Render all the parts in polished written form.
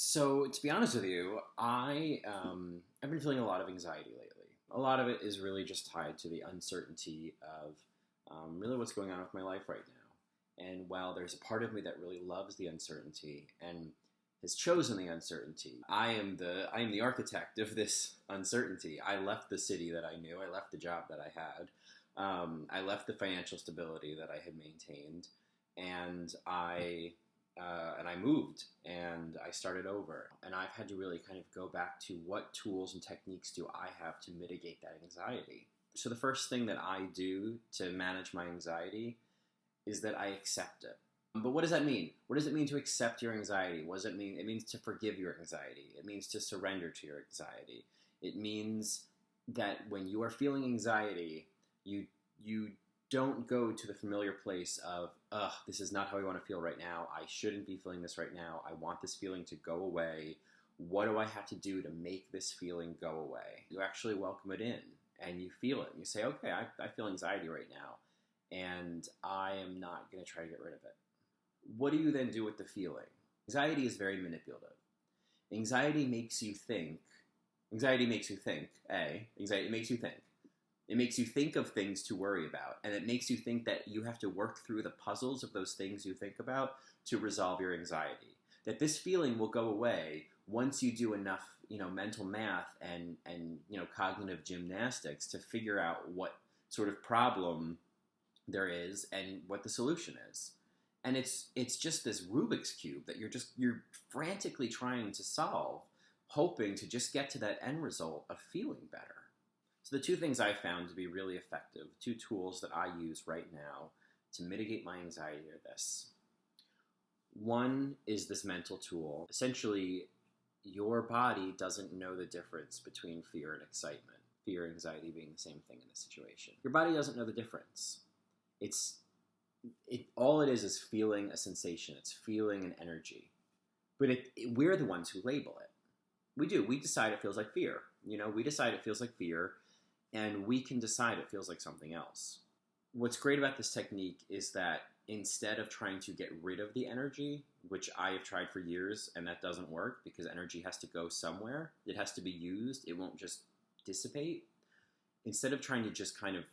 So to be honest with you, I've been feeling a lot of anxiety lately. A lot of it is really just tied to the uncertainty of really what's going on with my life right now. And while there's a part of me that really loves the uncertainty and has chosen the uncertainty, I am the architect of this uncertainty. I left the city that I knew. I left the job that I had. I left the financial stability that I had maintained, and I moved and I started over. And I've had to really kind of go back to what tools and techniques do I have to mitigate that anxiety. So the first thing that I do to manage my anxiety is that I accept it. But what does that mean? What does it mean to accept your anxiety? What does it mean? It means to forgive your anxiety. It means to surrender to your anxiety. It means that when you are feeling anxiety, you don't go to the familiar place of, ugh, this is not how I want to feel right now. I shouldn't be feeling this right now. I want this feeling to go away. What do I have to do to make this feeling go away? You actually welcome it in and you feel it. And you say, okay, I feel anxiety right now, and I am not going to try to get rid of it. What do you then do with the feeling? Anxiety is very manipulative. Anxiety makes you think. Anxiety makes you think, Anxiety makes you think. It makes you think of things to worry about, and it makes you think that you have to work through the puzzles of those things you think about to resolve your anxiety. That this feeling will go away once you do enough, mental math and cognitive gymnastics to figure out what sort of problem there is and what the solution is. And it's just this Rubik's cube that you're frantically trying to solve, hoping to just get to that end result of feeling better. So the two things I found to be really effective, two tools that I use right now to mitigate my anxiety are this. One is this mental tool. Essentially, your body doesn't know the difference between fear and excitement. Fear and anxiety being the same thing in this situation. Your body doesn't know the difference. All it is feeling a sensation. It's feeling an energy. But we're the ones who label it. We do. We decide it feels like fear. We decide it feels like fear, and we can decide it feels like something else. What's great about this technique is that instead of trying to get rid of the energy, which I have tried for years, and that doesn't work because energy has to go somewhere, it has to be used, it won't just dissipate. Instead of trying to just kind of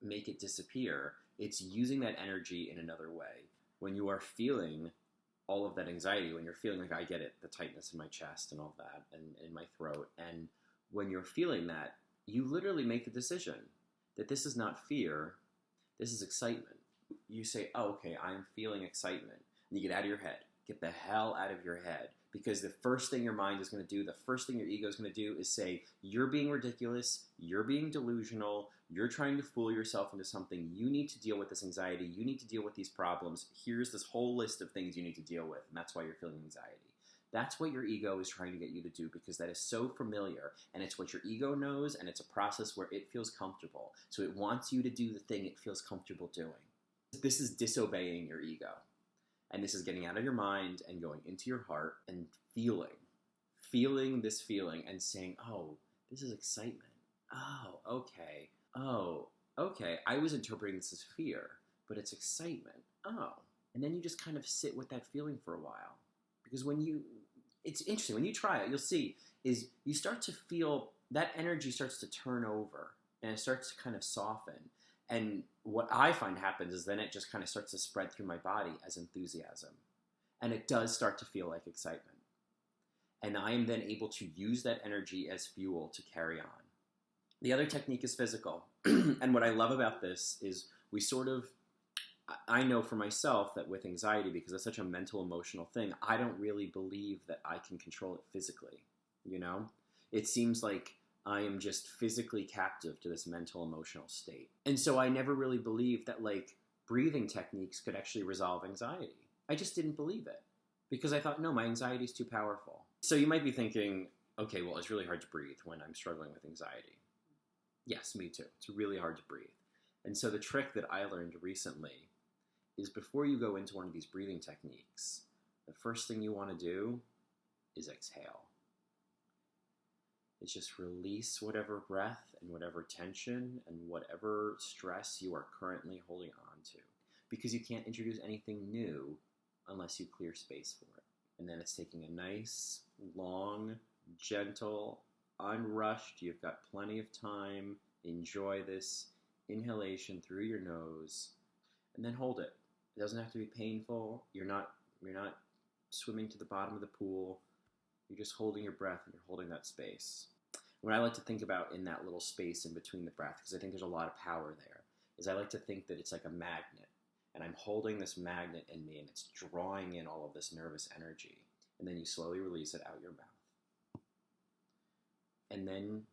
make it disappear, it's using that energy in another way. When you are feeling all of that anxiety, when you're feeling like I get it, the tightness in my chest and all that, and in my throat, and when you're feeling that, you literally make the decision that this is not fear, this is excitement. You say, oh, okay, I'm feeling excitement. And you get out of your head. Get the hell out of your head. Because the first thing your mind is going to do, the first thing your ego is going to do is say, you're being ridiculous, you're being delusional, you're trying to fool yourself into something. You need to deal with this anxiety. You need to deal with these problems. Here's this whole list of things you need to deal with, and that's why you're feeling anxiety. That's what your ego is trying to get you to do because that is so familiar, and it's what your ego knows, and it's a process where it feels comfortable. So it wants you to do the thing it feels comfortable doing. This is disobeying your ego. And this is getting out of your mind and going into your heart and feeling this feeling and saying, oh, this is excitement. Oh, okay. I was interpreting this as fear, but it's excitement. Oh. And then you just kind of sit with that feeling for a while. Because it's interesting, when you try it, you'll see, is you start to feel, that energy starts to turn over and it starts to kind of soften. And what I find happens is then it just kind of starts to spread through my body as enthusiasm. And it does start to feel like excitement. And I am then able to use that energy as fuel to carry on. The other technique is physical. And what I love about this is I know for myself that with anxiety, because it's such a mental, emotional thing, I don't really believe that I can control it physically, It seems like I am just physically captive to this mental, emotional state. And so I never really believed that, breathing techniques could actually resolve anxiety. I just didn't believe it because I thought, no, my anxiety is too powerful. So you might be thinking, okay, well, it's really hard to breathe when I'm struggling with anxiety. Yes, me too. It's really hard to breathe. And so the trick that I learned recently is before you go into one of these breathing techniques, the first thing you want to do is exhale. It's just release whatever breath and whatever tension and whatever stress you are currently holding on to. Because you can't introduce anything new unless you clear space for it. And then it's taking a nice, long, gentle, unrushed, you've got plenty of time. Enjoy this inhalation through your nose, and then hold it. It doesn't have to be painful. You're not swimming to the bottom of the pool. You're just holding your breath and you're holding that space. What I like to think about in that little space in between the breath, because I think there's a lot of power there, is I like to think that it's like a magnet. And I'm holding this magnet in me and it's drawing in all of this nervous energy. And then you slowly release it out your mouth. And then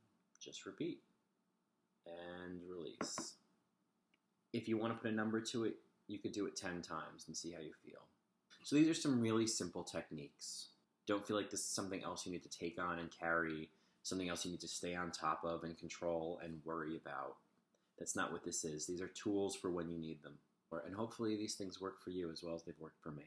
just repeat and release. If you want to put a number to it, you could do it 10 times and see how you feel. So these are some really simple techniques. Don't feel like this is something else you need to take on and carry, something else you need to stay on top of and control and worry about. That's not what this is. These are tools for when you need them. And hopefully these things work for you as well as they've worked for me.